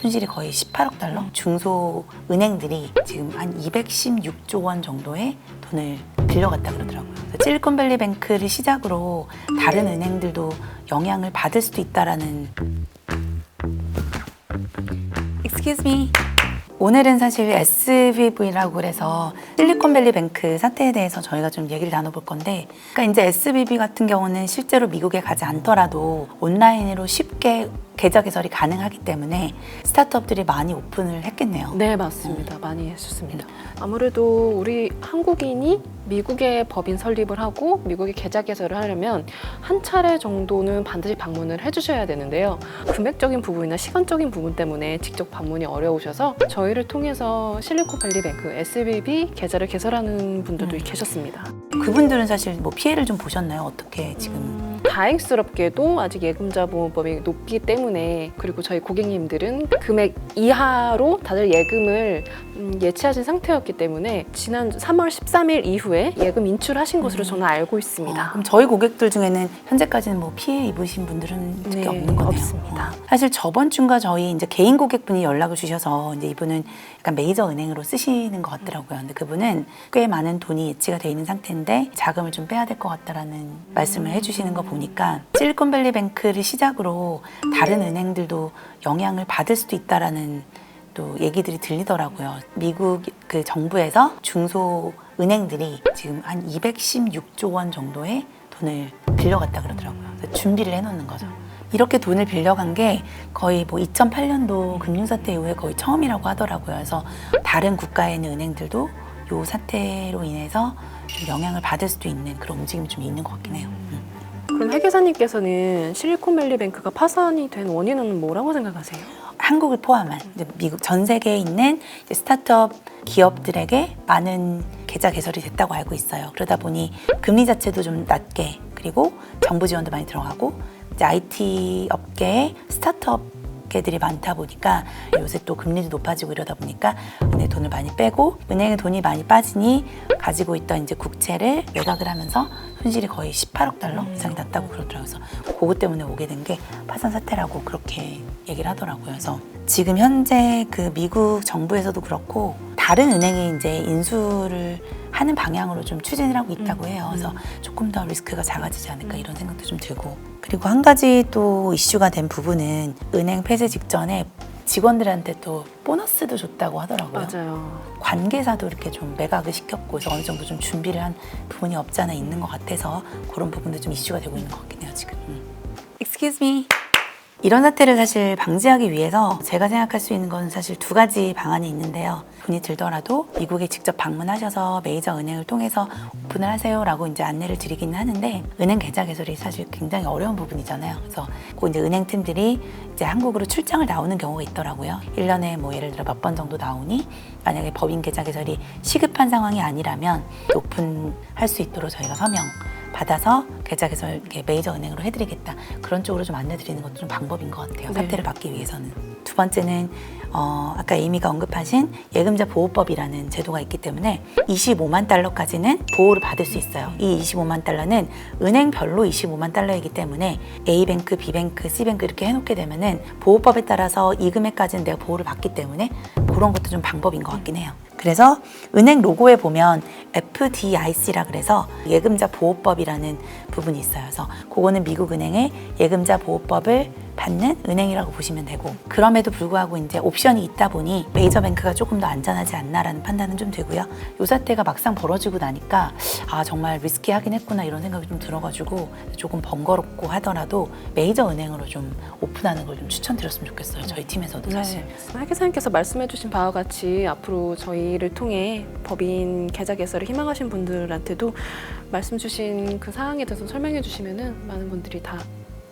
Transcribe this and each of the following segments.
손실이 거의 18억 달러? 중소 은행들이 지금 한 216조 원 정도의 돈을 빌려갔다 그러더라고요. 실리콘밸리 뱅크를 시작으로 다른 은행들도 영향을 받을 수도 있다라는. Excuse me. 오늘은 사실 SVB라고 그래서 실리콘밸리 뱅크 사태에 대해서 저희가 좀 얘기를 나눠볼 건데, 그러니까 이제 SVB 같은 경우는 실제로 미국에 가지 않더라도 온라인으로 쉽게 계좌 개설이 가능하기 때문에 스타트업들이 많이 오픈을 했겠네요. 네, 맞습니다. 많이 했었습니다. 아무래도 우리 한국인이 미국에 법인 설립을 하고 미국에 계좌 개설을 하려면 한 차례 정도는 반드시 방문을 해주셔야 되는데요. 금액적인 부분이나 시간적인 부분 때문에 직접 방문이 어려우셔서 저희를 통해서 실리콘밸리 뱅크 SVB 계좌를 개설하는 분들도 계셨습니다. 그분들은 사실 뭐 피해를 좀 보셨나요? 어떻게 지금? 다행스럽게도 아직 예금자 보험법이 높기 때문에, 그리고 저희 고객님들은 금액 이하로 다들 예금을 예치하신 상태였기 때문에 지난 3월 13일 이후에 예금 인출하신 것으로 저는 알고 있습니다. 그럼 저희 고객들 중에는 현재까지는 뭐 피해 입으신 분들은 특히 네, 없는 거네요. 없습니다. 사실 저번 주인가 저희 이제 개인 고객분이 연락을 주셔서 이제 이분은 약간 메이저 은행으로 쓰시는 것 같더라고요. 근데 그분은 꽤 많은 돈이 예치가 돼 있는 상태인데 자금을 좀 빼야 될 것 같다라는 말씀을 해주시는 거 보니까 실리콘밸리 뱅크를 시작으로 다른 은행들도 영향을 받을 수도 있다라는 또 얘기들이 들리더라고요. 미국 그 정부에서 중소 은행들이 지금 한 216조 원 정도의 돈을 빌려갔다 그러더라고요. 그래서 준비를 해놓는 거죠. 이렇게 돈을 빌려간 게 거의 뭐 2008년도 금융사태 이후에 거의 처음이라고 하더라고요. 그래서 다른 국가에 있는 은행들도 이 사태로 인해서 좀 영향을 받을 수도 있는 그런 움직임이 좀 있는 것 같긴 해요. 그럼 회계사님께서는 실리콘밸리 뱅크가 파산이 된 원인은 뭐라고 생각하세요? 한국을 포함한 이제 미국 전 세계에 있는 이제 스타트업 기업들에게 많은 계좌 개설이 됐다고 알고 있어요. 그러다 보니 금리 자체도 좀 낮게, 그리고 정부 지원도 많이 들어가고 이제 IT 업계에 스타트업계들이 많다 보니까 요새 또 금리도 높아지고 이러다 보니까 은행 돈을 많이 빼고, 은행에 돈이 많이 빠지니 가지고 있던 이제 국채를 매각을 하면서 손실이 거의 18억 달러 이상이 났다고 그러더라고요. 그래서 그것 때문에 오게 된 게 파산 사태라고 그렇게 얘기를 하더라고요. 그래서 지금 현재 그 미국 정부에서도 그렇고 다른 은행이 이제 인수를 하는 방향으로 좀 추진을 하고 있다고 해요. 그래서 조금 더 리스크가 작아지지 않을까 이런 생각도 좀 들고, 그리고 한 가지 또 이슈가 된 부분은 은행 폐쇄 직전에 직원들한테 또 보너스도 줬다고 하더라고요. 맞아요. 관계사도 이렇게 좀 매각을 시켰고, 그래서 어느 정도 좀 준비를 한 부분이 없지 않아 있는 것 같아서 그런 부분도 좀 이슈가 되고 있는 것 같긴 해요, 지금. Excuse me. 이런 사태를 사실 방지하기 위해서 제가 생각할 수 있는 건 사실 두 가지 방안이 있는데요. 돈이 들더라도 미국에 직접 방문하셔서 메이저 은행을 통해서 오픈을 하세요라고 이제 안내를 드리기는 하는데, 은행 계좌 개설이 사실 굉장히 어려운 부분이잖아요. 그래서 그 이제 은행 팀들이 이제 한국으로 출장을 나오는 경우가 있더라고요. 1년에 뭐 예를 들어 몇 번 정도 나오니 만약에 법인 계좌 개설이 시급한 상황이 아니라면 오픈할 수 있도록 저희가 서명 받아서 계좌 개설 이렇게 메이저 은행으로 해드리겠다, 그런 쪽으로 좀 안내드리는 것도 좀 방법인 것 같아요. 네. 사태를 막기 위해서는. 두 번째는 아까 에이미가 언급하신 예금자 보호법이라는 제도가 있기 때문에 25만 달러까지는 보호를 받을 수 있어요. 이 25만 달러는 은행별로 25만 달러이기 때문에 A뱅크, B뱅크, C뱅크 이렇게 해놓게 되면은 보호법에 따라서 이 금액까지는 내가 보호를 받기 때문에 그런 것도 좀 방법인 것 같긴 해요. 그래서 은행 로고에 보면 FDIC라 그래서 예금자 보호법이라는 부분이 있어요. 그래서 그거는 미국 은행의 예금자 보호법을 받는 은행이라고 보시면 되고, 그럼에도 불구하고 이제 옵션이 있다 보니 메이저 뱅크가 조금 더 안전하지 않나라는 판단은 좀 되고요. 이 사태가 막상 벌어지고 나니까 정말 리스키하긴 했구나 이런 생각이 좀 들어가지고 조금 번거롭고 하더라도 메이저 은행으로 좀 오픈하는 걸 좀 추천드렸으면 좋겠어요. 저희 팀에서도 사실. 회계사님께서 말씀해주신 바와 같이 앞으로 저희를 통해 법인 계좌 개설을 희망하신 분들한테도 말씀 주신 그 사항에 대해서 설명해 주시면은 많은 분들이 다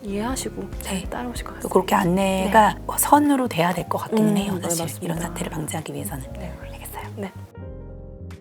이해하시고 따라오실 것 같습니다. 그렇게 안내가 선으로 돼야 될 것 같기는 해요. 사실 네, 이런 사태를 방지하기 위해서는. 네. 알겠어요. 네.